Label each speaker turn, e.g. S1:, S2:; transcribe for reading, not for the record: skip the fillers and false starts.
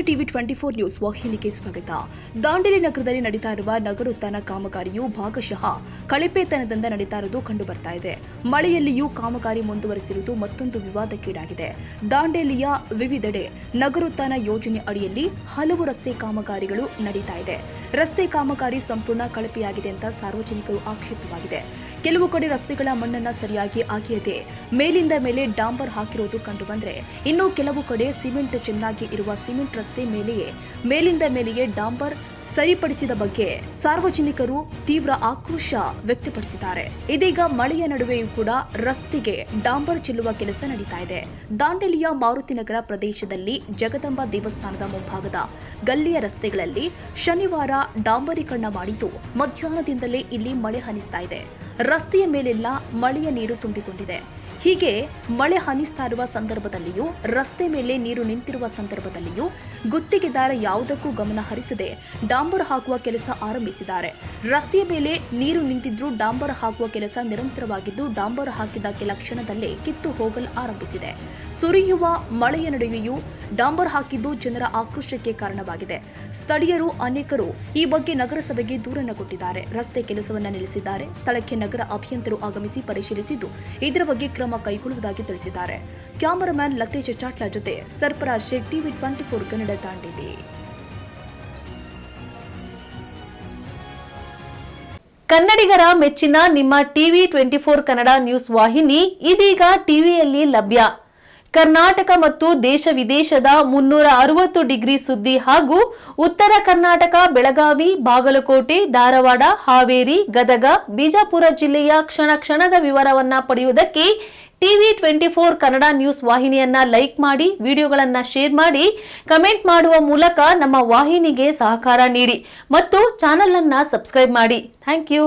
S1: TV 24 news ವಾಹಿನಿಗೆ ಸ್ವಾಗತ. ದಾಂಡೇಲಿ ನಗರದಲ್ಲಿ ನಡೀತಾ ಇರುವ ನಗರೋತ್ಥಾನ ಕಾಮಗಾರಿಯು ಭಾಗಶಃ ಕಳಪೆತನದಿಂದ ನಡೀತಾ ಇರುವುದು ಕಂಡು ಬರ್ತಾ ಇದೆ. ಮಳೆಯಲ್ಲಿಯೂ ಕಾಮಗಾರಿ ಮುಂದುವರೆಸಿರುವುದು ಮತ್ತೊಂದು ವಿವಾದಕ್ಕೀಡಾಗಿದೆ. ದಾಂಡೇಲಿಯ ವಿವಿಧೆಡೆ ನಗರೋತ್ಥಾನ ಯೋಜನೆ ಅಡಿಯಲ್ಲಿ ಹಲವು ರಸ್ತೆ ಕಾಮಗಾರಿಗಳು ನಡೀತಾ ಇದೆ. ರಸ್ತೆ ಕಾಮಗಾರಿ ಸಂಪೂರ್ಣ ಕಳಪೆಯಾಗಿದೆ ಅಂತ ಸಾರ್ವಜನಿಕರು ಆಕ್ಷೇಪವಾಗಿದೆ. ಕೆಲವು ಕಡೆ ರಸ್ತೆಗಳ ಮಣ್ಣನ್ನ ಸರಿಯಾಗಿ ಅಗೆಯದೆ ಮೇಲಿಂದ ಮೇಲೆ ಡಾಂಬರ್ ಹಾಕಿರುವುದು ಕಂಡು ಬಂದ್ರೆ, ಇನ್ನು ಕೆಲವು ಕಡೆ ಸಿಮೆಂಟ್ ಚೆನ್ನಾಗಿ ಇರುವ ಸಿಮೆಂಟ್ ರಸ್ತೆ ಮೇಲಿಂದ ಮೇಲೆಯೇ ಡಾಂಬರ್ ಸರಿಪಡಿಸಿದ ಬಗ್ಗೆ ಸಾರ್ವಜನಿಕರು ತೀವ್ರ ಆಕ್ರೋಶ ವ್ಯಕ್ತಪಡಿಸಿದ್ದಾರೆ. ಇದೀಗ ಮಳೆಯ ನಡುವೆಯೂ ಕೂಡ ರಸ್ತೆಗೆ ಡಾಂಬರ್ ಚೆಲ್ಲುವ ಕೆಲಸ ನಡೀತಾ ಇದೆ. ದಾಂಡೇಲಿಯ ಮಾರುತಿನಗರ ಪ್ರದೇಶದಲ್ಲಿ ಜಗದಂಬ ದೇವಸ್ಥಾನದ ಮುಂಭಾಗದ ಗಲ್ಲಿಯ ರಸ್ತೆಗಳಲ್ಲಿ ಶನಿವಾರ ಡಾಂಬರೀಕರಣ ಮಾಡಿದ್ದು, ಮಧ್ಯಾಹ್ನದಿಂದಲೇ ಇಲ್ಲಿ ಮಳೆ ಹನಿಸ್ತಾ ಇದೆ. ರಸ್ತೆಯ ಮೇಲೆಲ್ಲ ಮಳೆಯ ನೀರು ತುಂಬಿಕೊಂಡಿದೆ. ಹೀಗೆ ಮಳೆ ಹನಿಸ್ತಾ ಇರುವ ಸಂದರ್ಭದಲ್ಲಿಯೂ, ರಸ್ತೆ ಮೇಲೆ ನೀರು ನಿಂತಿರುವ ಸಂದರ್ಭದಲ್ಲಿಯೂ ಗುತ್ತಿಗೆದಾರ ಯಾವುದಕ್ಕೂ ಗಮನ ಹರಿಸದೆ ಡಾಂಬರ್ ಹಾಕುವ ಕೆಲಸ ಆರಂಭಿಸಿದ್ದಾರೆ. ರಸ್ತೆಯ ಮೇಲೆ ನೀರು ನಿಂತಿದ್ರೂ ಡಾಂಬರ್ ಹಾಕುವ ಕೆಲಸ ನಿರಂತರವಾಗಿದ್ದು, ಡಾಂಬರ್ ಹಾಕಿದ ಕೆಲ ಕ್ಷಣದಲ್ಲೇ ಕಿತ್ತು ಹೋಗಲು ಆರಂಭಿಸಿದೆ. ಸುರಿಯುವ ಮಳೆಯ ನಡುವೆಯೂ ಡಾಂಬರ್ ಹಾಕಿದ್ದು ಜನರ ಆಕ್ರೋಶಕ್ಕೆ ಕಾರಣವಾಗಿದೆ. ಸ್ಥಳೀಯರು ಅನೇಕರು ಈ ಬಗ್ಗೆ ನಗರಸಭೆಗೆ ದೂರನ್ನು ಕೊಟ್ಟಿದ್ದಾರೆ. ರಸ್ತೆ ಕೆಲಸವನ್ನ ನಿಲ್ಲಿಸಿದ್ದಾರೆ. ಸ್ಥಳಕ್ಕೆ ನಗರ ಅಭಿಯಂತರು ಆಗಮಿಸಿ ಪರಿಶೀಲಿಸಿದ್ದು, ಇದರ ಬಗ್ಗೆ ಕ್ರಮ ಕೈಗೊಳ್ಳುವುದಾಗಿ ತಿಳಿಸಿದ್ದಾರೆ. ಕ್ಯಾಮರಾಮನ್ ಲತೇಶ್ ಚಾಟ್ಲಾ ಜೊತೆ ಸರ್ಫರಾಜ್ ಶೇಖ್, ಟಿವಿ 24 ಕನ್ನಡ, ದಾಂಡೇಲಿ.
S2: ಕನ್ನಡಿಗರ ಮೆಚ್ಚಿನ ನಿಮ್ಮ ಟಿವಿ 24 ಕನ್ನಡ ನ್ಯೂಸ್ ವಾಹಿನಿ ಇದೀಗ ಟಿವಿಯಲ್ಲಿ ಲಭ್ಯ. ಕರ್ನಾಟಕ ಮತ್ತು ದೇಶ ವಿದೇಶದ 360 ಡಿಗ್ರಿ ಸುದ್ದಿ ಹಾಗೂ ಉತ್ತರ ಕರ್ನಾಟಕ, ಬೆಳಗಾವಿ, ಬಾಗಲಕೋಟೆ, ಧಾರವಾಡ, ಹಾವೇರಿ, ಗದಗ, ಬಿಜಾಪುರ ಜಿಲ್ಲೆಯ ಕ್ಷಣ ಕ್ಷಣದ ವಿವರವನ್ನ ಪಡೆಯುವುದಕ್ಕೆ ಟಿವಿ 24 ಕನ್ನಡ ನ್ಯೂಸ್ ವಾಹಿನಿಯನ್ನ ಲೈಕ್ ಮಾಡಿ, ವಿಡಿಯೋಗಳನ್ನ ಶೇರ್ ಮಾಡಿ, ಕಮೆಂಟ್ ಮಾಡುವ ಮೂಲಕ ನಮ್ಮ ವಾಹಿನಿಗೆ ಸಹಕಾರ ನೀಡಿ ಮತ್ತು ಚಾನೆಲ್ ಅನ್ನ ಸಬ್ಸ್ಕ್ರೈಬ್ ಮಾಡಿ. Thank you.